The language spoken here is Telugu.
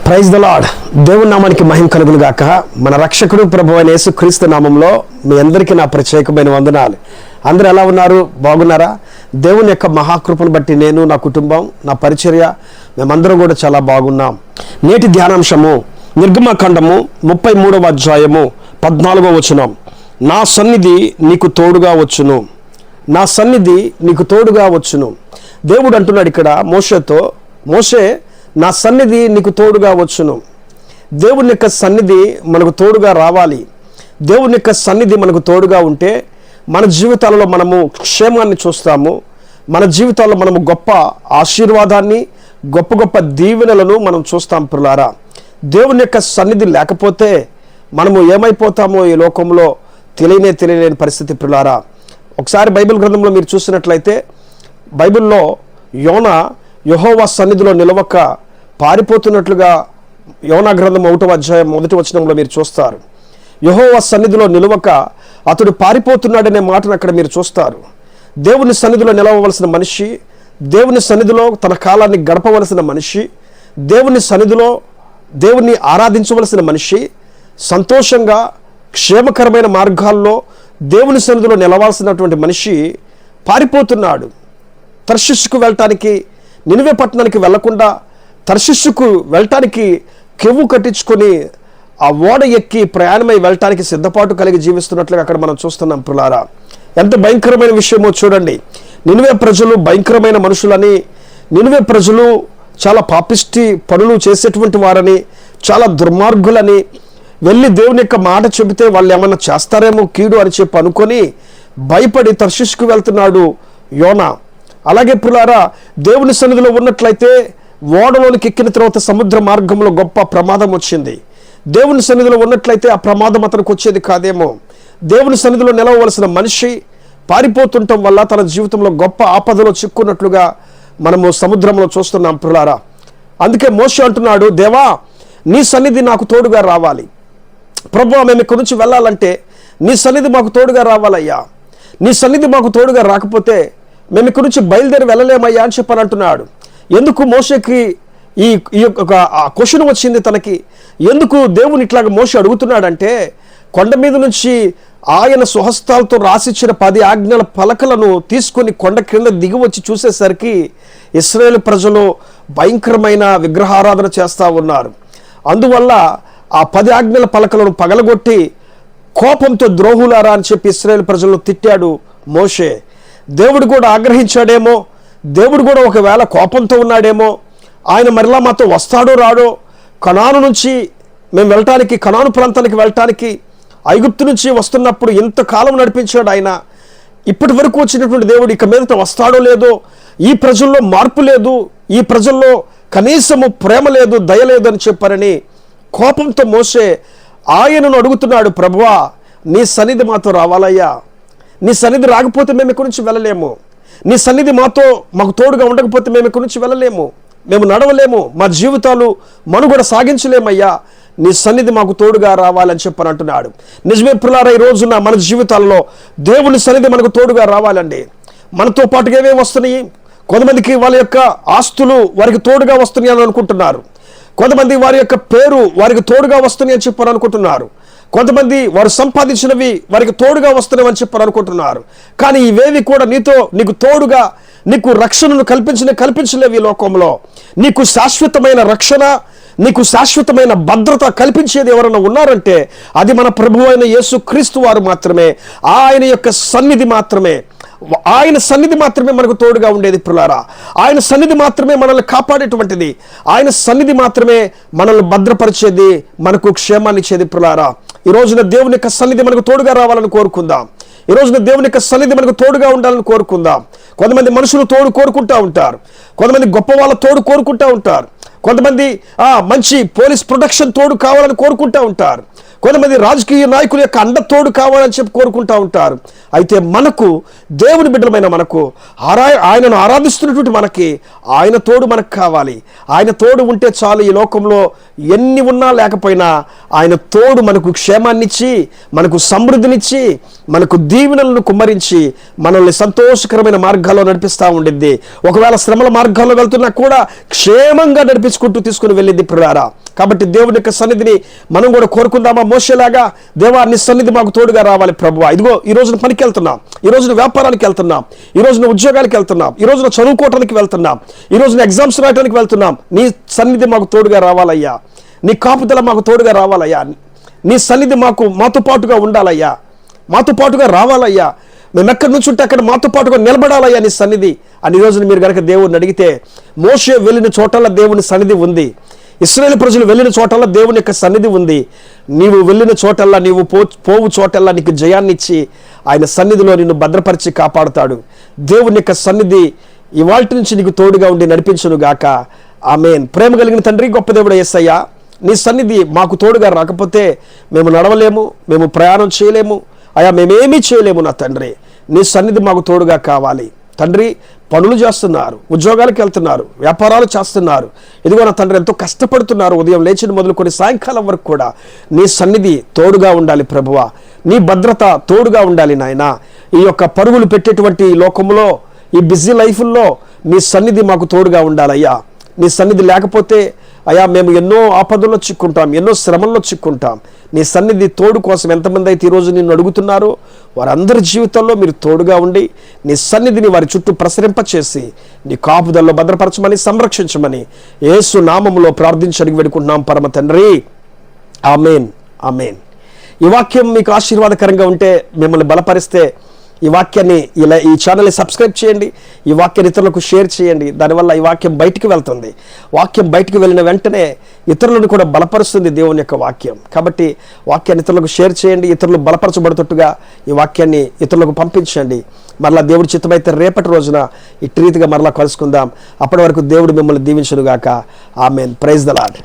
Praise the lord. దేవుని నామానికి మహిమ కలుగును గాక. మన రక్షకుడు ప్రభువైన అయిన యేసుక్రీస్తు నామంలో మీ అందరికీ నా ప్రత్యేకమైన వందనాలు. అందరూ ఎలా ఉన్నారు? బాగున్నారా? దేవుని యొక్క మహాకృపను బట్టి నేను, నా కుటుంబం, నా పరిచర్య మేమందరం కూడా చాలా బాగున్నాం. నేటి ధ్యానాంశము నిర్గమకాండము 33వ అధ్యాయము 14వ వచనం. నా సన్నిధి నీకు తోడుగా వచ్చును, నా సన్నిధి నీకు తోడుగా వచ్చును. దేవుడు అంటున్నాడు ఇక్కడ మోషేతో, మోషే నా సన్నిధి నీకు తోడుగా వచ్చును. దేవుని యొక్క సన్నిధి మనకు తోడుగా రావాలి. దేవుని యొక్క సన్నిధి మనకు తోడుగా ఉంటే మన జీవితాలలో మనము క్షేమాన్ని చూస్తాము. మన జీవితాల్లో మనము గొప్ప ఆశీర్వాదాన్ని, గొప్ప గొప్ప దీవెనలను మనం చూస్తాం. ప్రియులారా, దేవుని యొక్క సన్నిధి లేకపోతే మనము ఏమైపోతామో ఈ లోకంలో తెలియలేని పరిస్థితి. ప్రియులారా, ఒకసారి బైబిల్ గ్రంథంలో మీరు చూసినట్లయితే బైబిల్లో యోనా యెహోవా సన్నిధిలో నిలవక పారిపోతున్నట్లుగా యోనా గ్రంథం 1వ అధ్యాయం 1వ వచనంలో మీరు చూస్తారు. యెహోవా సన్నిధిలో నిలవక అతడు పారిపోతున్నాడనే మాటను అక్కడ మీరు చూస్తారు. దేవుని సన్నిధిలో నిలవవలసిన మనిషి, దేవుని సన్నిధిలో తన కాలాన్ని గడపవలసిన మనిషి, దేవుని సన్నిధిలో దేవుణ్ణి ఆరాధించవలసిన మనిషి సంతోషంగా క్షేమకరమైన మార్గాల్లో దేవుని సన్నిధిలో నిలవాల్సినటువంటి మనిషి పారిపోతున్నాడు. తర్షీషుకు వెళ్ళటానికి, నినివే పట్టణానికి వెళ్లకుండా తర్షీషుకు వెళ్ళటానికి కెవ్వు కట్టించుకొని ఆ ఓడ ఎక్కి ప్రయాణమై వెళ్ళటానికి సిద్ధపాటు కలిగి జీవిస్తున్నట్లుగా అక్కడ మనం చూస్తున్నాం. ప్రియులారా, ఎంత భయంకరమైన విషయమో చూడండి. నినివే ప్రజలు భయంకరమైన మనుషులని, నినివే ప్రజలు చాలా పాపిష్టి పనులు చేసేటువంటి వారని, చాలా దుర్మార్గులని, వెళ్ళి దేవుని యొక్క మాట చెబితే వాళ్ళు ఏమన్నా చేస్తారేమో కీడు అని చెప్పి అనుకొని భయపడి తర్షీషుకు వెళ్తున్నాడు యోనా. అలాగే ప్రియులారా, దేవుని సన్నిధిలో ఉన్నట్లయితే ఓడలోనికి ఎక్కిన తర్వాత సముద్ర మార్గంలో గొప్ప ప్రమాదం వచ్చింది. దేవుని సన్నిధిలో ఉన్నట్లయితే ఆ ప్రమాదం అతనికి వచ్చేది కాదేమో. దేవుని సన్నిధిలో నిలవవలసిన మనిషి పారిపోతుండటం వల్ల తన జీవితంలో గొప్ప ఆపదలో చిక్కున్నట్లుగా మనము సముద్రంలో చూస్తున్నాం. ప్రియులారా, అందుకే మోషే అంటున్నాడు, దేవా నీ సన్నిధి నాకు తోడుగా రావాలి. ప్రభువా, మేము ఇక్కడి నుంచి వెళ్ళాలంటే నీ సన్నిధి మాకు తోడుగా రావాలయ్యా. నీ సన్నిధి మాకు తోడుగా రాకపోతే మేము ఇక్కడి నుంచి బయలుదేరి వెళ్ళలేమయ్యా అని చెప్పని అంటున్నాడు. ఎందుకు మోషేకి ఈ యొక్క క్వశ్చన్ వచ్చింది తనకి? ఎందుకు దేవుని ఇట్లాగ మోషే అడుగుతున్నాడంటే, కొండ మీద నుంచి ఆయన స్వహస్తాలతో రాసిచ్చిన 10 ఆజ్ఞల పలకలను తీసుకొని కొండ కింద దిగి వచ్చి చూసేసరికి ఇశ్రాయేలు ప్రజలు భయంకరమైన విగ్రహారాధన చేస్తూ ఉన్నారు. అందువల్ల ఆ 10 ఆజ్ఞల పలకలను పగలగొట్టి కోపంతో ద్రోహులారా అని చెప్పి ఇశ్రాయేలు ప్రజలను తిట్టాడు మోషే. దేవుడు కూడా ఆగ్రహించాడేమో, దేవుడు కూడా ఒకవేళ కోపంతో ఉన్నాడేమో, ఆయన మరలా మాతో వస్తాడో రాడో, కనాను నుంచి మేము వెళ్ళటానికి, కనాను ప్రాంతానికి వెళ్ళటానికి ఐగుప్తు నుంచి వస్తున్నప్పుడు ఇంతకాలం నడిపించాడు ఆయన. ఇప్పటి వరకు వచ్చినటువంటి దేవుడు ఇక మీదట వస్తాడో లేదో, ఈ ప్రజల్లో మార్పు లేదు, ఈ ప్రజల్లో కనీసము ప్రేమ లేదు, దయ లేదు అని చెప్పారని కోపంతో మోషే ఆయనను అడుగుతున్నాడు, ప్రభువా నీ సన్నిధి మాతో రావాలయ్యా. నీ సన్నిధి రాకపోతే మేము ఇక్కడి నుంచి వెళ్ళలేము. నీ సన్నిధి మాకు తోడుగా ఉండకపోతే మేము ఇక్కడి నుంచి వెళ్ళలేము, మేము నడవలేము, మా జీవితాలు మనుగడ సాగించలేమయ్యా. నీ సన్నిధి మాకు తోడుగా రావాలని చెప్పని అంటున్నాడు. నిజమే ప్రియులారా, ఈ రోజున మన జీవితాల్లో దేవుని సన్నిధి మనకు తోడుగా రావాలండి. మనతో పాటుగా ఏమేమి వస్తున్నాయి? కొంతమందికి వాళ్ళ యొక్క ఆస్తులు వారికి తోడుగా వస్తున్నాయి అని అనుకుంటున్నారు. కొంతమంది వారి యొక్క పేరు వారికి తోడుగా వస్తున్నాయి అని చెప్పని అనుకుంటున్నారు. కొంతమంది వారు సంపాదించినవి వారికి తోడుగా వస్తున్నాయని చెప్పని అనుకుంటున్నారు. కానీ ఇవేవి కూడా నీకు తోడుగా, నీకు రక్షణను కల్పించలేవి. ఈ లోకంలో నీకు శాశ్వతమైన రక్షణ, నీకు శాశ్వతమైన భద్రత కల్పించేది ఎవరైనా ఉన్నారంటే అది మన ప్రభువు అయిన యేసుక్రీస్తు వారు మాత్రమే. ఆయన యొక్క సన్నిధి మాత్రమే, ఆయన సన్నిధి మాత్రమే మనకు తోడుగా ఉండేది. ప్రియులారా, ఆయన సన్నిధి మాత్రమే మనల్ని కాపాడేటువంటిది, ఆయన సన్నిధి మాత్రమే మనల్ని భద్రపరిచేది, మనకు క్షేమాన్ని ఇచ్చేది. ప్రియులారా, ఈ రోజున దేవుని యొక్క సన్నిధి మనకు తోడుగా రావాలని కోరుకుందాం. ఈ రోజున దేవుని యొక్క సన్నిధి మనకు తోడుగా ఉండాలని కోరుకుందాం. కొంతమంది మనుషులు కోరుకుంటూ ఉంటారు, కొంతమంది గొప్ప వాళ్ళ కోరుకుంటూ ఉంటారు, కొంతమంది మంచి పోలీస్ ప్రొటెక్షన్ కావాలని కోరుకుంటూ ఉంటారు, కొంతమంది రాజకీయ నాయకుల యొక్క అండ కావాలని చెప్పి కోరుకుంటూ ఉంటారు. అయితే మనకు, దేవుని బిడ్డలమైన మనకు, ఆయనను ఆరాధిస్తున్నటువంటి మనకి ఆయన తోడు మనకు కావాలి. ఆయన తోడు ఉంటే చాలు, ఈ లోకంలో ఎన్ని ఉన్నా లేకపోయినా ఆయన తోడు మనకు క్షేమాన్నిచ్చి, మనకు సమృద్ధినిచ్చి, మనకు దీవెనలను కుమ్మరించి మనల్ని సంతోషకరమైన మార్గాల్లో నడిపిస్తూ ఉండిద్ది. ఒకవేళ శ్రమల మార్గాల్లో వెళ్తున్నా కూడా క్షేమంగా నడిపించుకుంటూ తీసుకుని వెళ్ళిద్ది ప్రియులారా. కాబట్టి దేవుని యొక్క సన్నిధిని మనం కూడా కోరుకుందామా? మోషేలాగా, దేవా నీ సన్నిధి మాకు తోడుగా రావాలి ప్రభువా. ఇదిగో ఈ రోజున పనికి వెళ్తున్నాం, ఈ రోజున వ్యాపారానికి వెళ్తున్నాం, ఈ రోజున ఉద్యోగానికి వెళ్తున్నాం, ఈ రోజున చదువుకోవడానికి వెళ్తున్నాం, ఈ రోజున ఎగ్జామ్స్ రాయడానికి వెళ్తున్నాం. నీ సన్నిధి మాకు తోడుగా రావాలయ్యా, నీ కాపుదల మాకు తోడుగా రావాలయ్యా, నీ సన్నిధి మాతో పాటుగా ఉండాలయ్యా, మాతో పాటుగా రావాలయ్యా, మేము ఎక్కడి నుంచి ఉంటే అక్కడ మాతో పాటుగా నిలబడాలయ్యా నీ సన్నిధి అని. ఈ రోజున మీరు కనుక దేవుడిని అడిగితే, మోషే వెళ్ళిన చోటల్లో దేవుని సన్నిధి ఉంది, ఇశ్రాయేలు ప్రజలు వెళ్ళిన చోటల్లో దేవుని యొక్క సన్నిధి ఉంది. నీవు వెళ్ళిన చోటల్లా, నీవు పోవు చోటల్లా నీకు జయాన్ని ఇచ్చి ఆయన సన్నిధిలో నిన్ను భద్రపరిచి కాపాడుతాడు. దేవుని యొక్క సన్నిధి ఇవాల్టి నుంచి నీకు తోడుగా ఉండి నడిపించును గాక. ఆమేన్. ప్రేమ కలిగిన తండ్రి, గొప్ప దేవుడు యేసయ్యా, నీ సన్నిధి మాకు తోడుగా రాకపోతే మేము నడవలేము, మేము ప్రయాణం చేయలేము అయ్యా, మేమేమీ చేయలేము నా తండ్రి. నీ సన్నిధి మాకు తోడుగా కావాలి తండ్రి. పనులు చేస్తున్నారు, ఉద్యోగాలకు వెళ్తున్నారు, వ్యాపారాలు చేస్తున్నారు, ఇదిగో నా తండ్రి ఎంతో కష్టపడుతున్నారు. ఉదయం లేచిన మొదలుకొని సాయంకాలం వరకు కూడా నీ సన్నిధి తోడుగా ఉండాలి ప్రభువా, నీ భద్రత తోడుగా ఉండాలి నాయన. ఈ యొక్క పరుగులు పెట్టేటువంటి లోకంలో, ఈ బిజీ లైఫ్ల్లో నీ సన్నిధి మాకు తోడుగా ఉండాలయ్యా. నీ సన్నిధి లేకపోతే అయ్యా మేము ఎన్నో ఆపదల్లో చిక్కుంటాం, ఎన్నో శ్రమల్లో చిక్కుంటాం. నీ సన్నిధి తోడు కోసం ఎంతమంది అయితే ఈరోజు నిన్ను అడుగుతున్నారో వారందరి జీవితంలో మీరు తోడుగా ఉండి నీ సన్నిధిని వారి చుట్టూ ప్రసరింపచేసి నీ కాపుదల్లో భద్రపరచమని, సంరక్షించమని యేసు నామములో ప్రార్థించి అడిగి వేడుకుంటున్నాం పరమ తండ్రి. ఆమేన్, ఆమేన్. ఈ వాక్యం మీకు ఆశీర్వాదకరంగా ఉంటే, మిమ్మల్ని బలపరిస్తే ఈ వాక్యాన్ని ఈ ఛానల్ని సబ్స్క్రైబ్ చేయండి, ఈ వాక్యాన్ని ఇతరులకు షేర్ చేయండి. దానివల్ల ఈ వాక్యం బయటికి వెళ్తుంది. వాక్యం బయటికి వెళ్ళిన వెంటనే ఇతరులను కూడా బలపరుస్తుంది దేవుని యొక్క వాక్యం. కాబట్టి వాక్యాన్ని ఇతరులకు షేర్ చేయండి, ఇతరులు బలపరచబడుతుట్టుగా ఈ వాక్యాన్ని ఇతరులకు పంపించండి. మరలా దేవుడి చిత్తమైతే రేపటి రోజున ఇట్టి రీతిగా మరలా కలుసుకుందాం. అప్పటి వరకు దేవుడు మిమ్మల్ని దీవించునుగాక. ఆమేన్. Praise the lord.